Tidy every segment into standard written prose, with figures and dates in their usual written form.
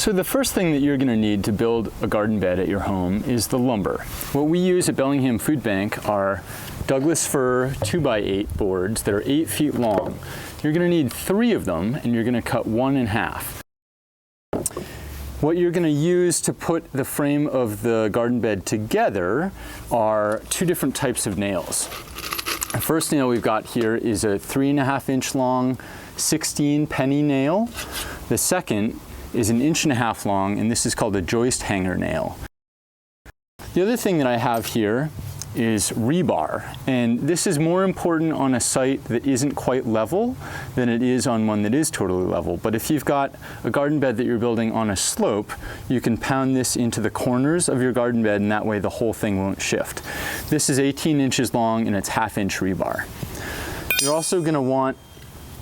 So the first thing that you're going to need to build a garden bed at your home is the lumber. What we use at Bellingham Food Bank are Douglas fir 2x8 boards that are 8 feet long. You're going to need 3 of them, and you're going to cut 1 in half. What you're going to use to put the frame of the garden bed together are 2 different types of nails. The first nail we've got here is a 3.5-inch long 16 penny nail. The second is an 1.5 inch long, and this is called a joist hanger nail. The other thing that I have here is rebar, and this is more important on a site that isn't quite level than it is on one that is totally level. But if you've got a garden bed that you're building on a slope, you can pound this into the corners of your garden bed, and that way the whole thing won't shift. This is 18 inches long, and it's 1/2-inch rebar. You're also going to want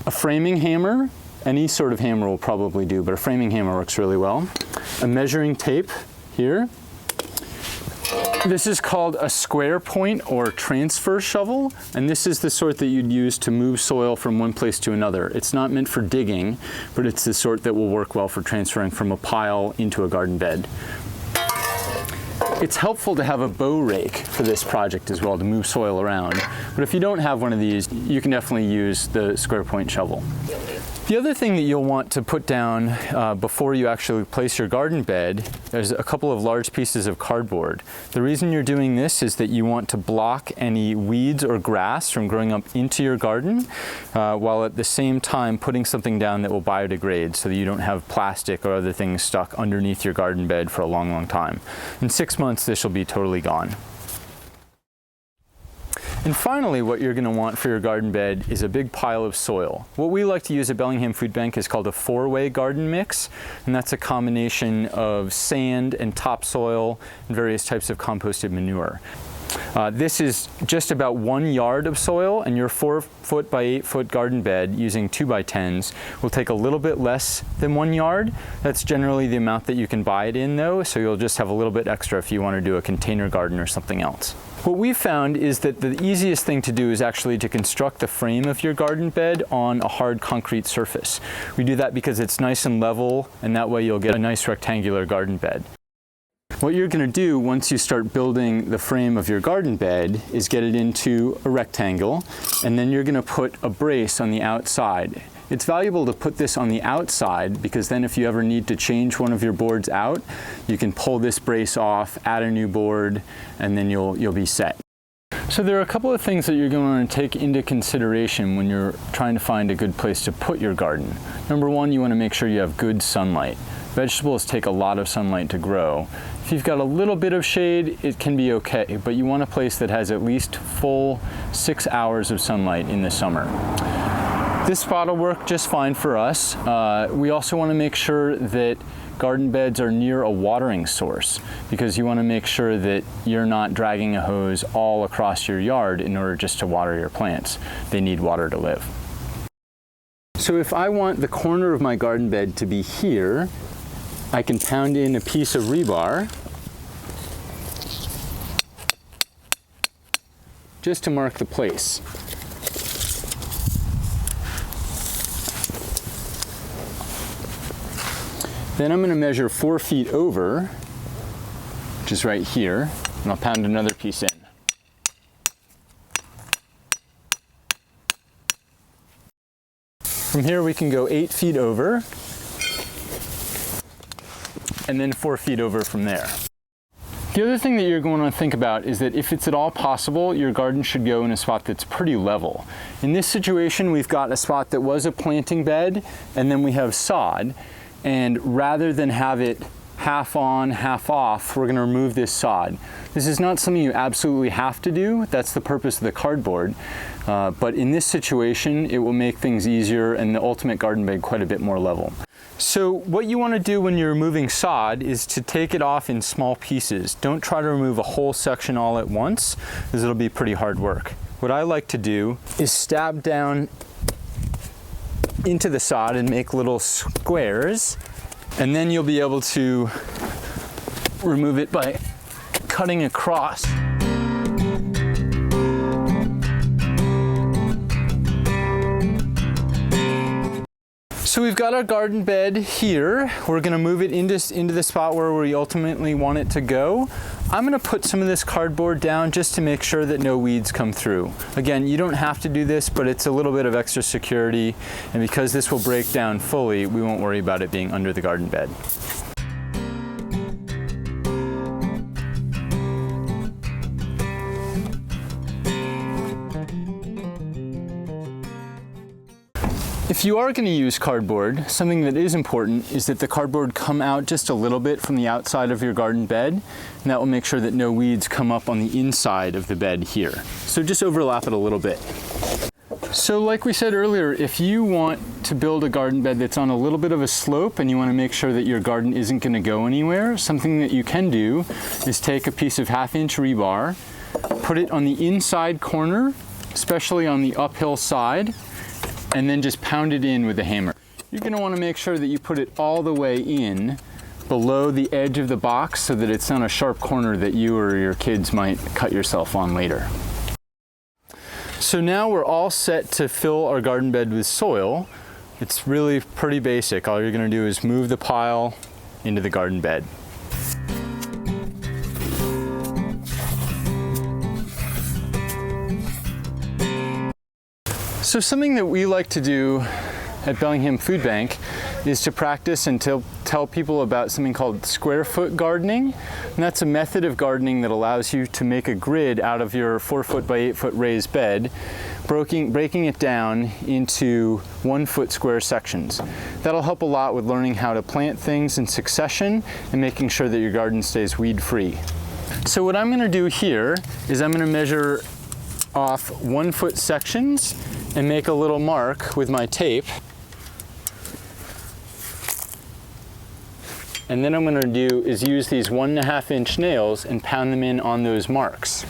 a framing hammer. Any sort of hammer will probably do, but a framing hammer works really well. A measuring tape here. This is called a square point or transfer shovel, and this is the sort that you'd use to move soil from one place to another. It's not meant for digging, but it's the sort that will work well for transferring from a pile into a garden bed. It's helpful to have a bow rake for this project as well to move soil around, but if you don't have one of these, you can definitely use the square point shovel. The other thing that you'll want to put down before you actually place your garden bed, there's a couple of large pieces of cardboard. The reason you're doing this is that you want to block any weeds or grass from growing up into your garden, while at the same time putting something down that will biodegrade so that you don't have plastic or other things stuck underneath your garden bed for a long, long time. In 6 months, this will be totally gone. And finally, what you're going to want for your garden bed is a big pile of soil. What we like to use at Bellingham Food Bank is called a 4-way garden mix, and that's a combination of sand and topsoil and various types of composted manure. This is just about 1 yard of soil, and your 4-foot by 8-foot garden bed using 2x10s will take a little bit less than 1 yard. That's generally the amount that you can buy it in though, so you'll just have a little bit extra if you want to do a container garden or something else. What we've found is that the easiest thing to do is actually to construct the frame of your garden bed on a hard concrete surface. We do that because it's nice and level, and that way you'll get a nice rectangular garden bed. What you're going to do once you start building the frame of your garden bed is get it into a rectangle, and then you're going to put a brace on the outside. It's valuable to put this on the outside because then if you ever need to change one of your boards out, you can pull this brace off, add a new board, and then you'll be set. So there are a couple of things that you're going to want to take into consideration when you're trying to find a good place to put your garden. Number one, you want to make sure you have good sunlight. Vegetables take a lot of sunlight to grow. If you've got a little bit of shade, it can be okay, but you want a place that has at least full 6 hours of sunlight in the summer. This spot will work just fine for us. We also want to make sure that garden beds are near a watering source because you want to make sure that you're not dragging a hose all across your yard in order just to water your plants. They need water to live. So if I want the corner of my garden bed to be here, I can pound in a piece of rebar just to mark the place. Then I'm going to measure 4 feet over, which is right here, and I'll pound another piece in. From here we can go 8 feet over, and then 4 feet over from there. The other thing that you're going to think about is that if it's at all possible, your garden should go in a spot that's pretty level. In this situation, we've got a spot that was a planting bed, and then we have sod. And rather than have it half on, half off, we're going to remove this sod. This is not something you absolutely have to do. That's the purpose of the cardboard. But in this situation, it will make things easier and the ultimate garden bed quite a bit more level. So what you want to do when you're removing sod is to take it off in small pieces. Don't try to remove a whole section all at once, because it'll be pretty hard work. What I like to do is stab down into the sod and make little squares, and then you'll be able to remove it by cutting across. So we've got our garden bed here. We're gonna move it into the spot where we ultimately want it to go. I'm gonna put some of this cardboard down just to make sure that no weeds come through. Again, you don't have to do this, but it's a little bit of extra security, and because this will break down fully, we won't worry about it being under the garden bed. If you are going to use cardboard, something that is important is that the cardboard come out just a little bit from the outside of your garden bed, and that will make sure that no weeds come up on the inside of the bed here. So just overlap it a little bit. So like we said earlier, if you want to build a garden bed that's on a little bit of a slope and you want to make sure that your garden isn't going to go anywhere, something that you can do is take a piece of 1/2-inch rebar, put it on the inside corner, especially on the uphill side, and then just pound it in with a hammer. You're going to want to make sure that you put it all the way in below the edge of the box so that it's on a sharp corner that you or your kids might cut yourself on later. So now we're all set to fill our garden bed with soil. It's really pretty basic. All you're going to do is move the pile into the garden bed. So something that we like to do at Bellingham Food Bank is to practice and tell people about something called square foot gardening. And that's a method of gardening that allows you to make a grid out of your 4-foot by 8-foot raised bed, breaking it down into 1-foot square sections. That'll help a lot with learning how to plant things in succession and making sure that your garden stays weed free. So what I'm going to do here is I'm going to measure off 1-foot sections and make a little mark with my tape. And then I'm going to do is use these 1.5-inch nails and pound them in on those marks.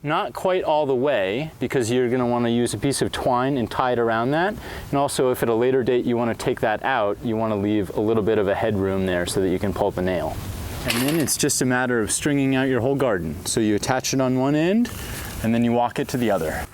Not quite all the way, because you're going to want to use a piece of twine and tie it around that. And also, if at a later date you want to take that out, you want to leave a little bit of a headroom there so that you can pull up a nail. And then it's just a matter of stringing out your whole garden. So you attach it on one end, and then you walk it to the other.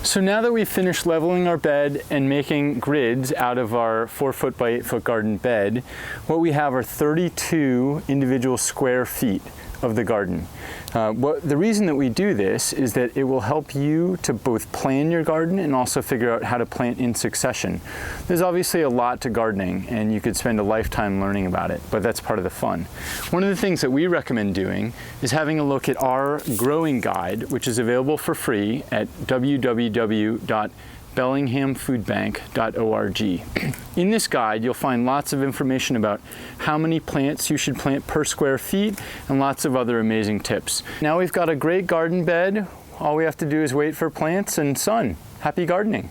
So now that we've finished leveling our bed and making grids out of our 4-foot by 8-foot garden bed, what we have are 32 individual square feet of the garden. The reason that we do this is that it will help you to both plan your garden and also figure out how to plant in succession. There's obviously a lot to gardening, and you could spend a lifetime learning about it, but that's part of the fun. One of the things that we recommend doing is having a look at our growing guide, which is available for free at www.bellinghamfoodbank.org. In this guide, you'll find lots of information about how many plants you should plant per square feet and lots of other amazing tips. Now we've got a great garden bed. All we have to do is wait for plants and sun. Happy gardening.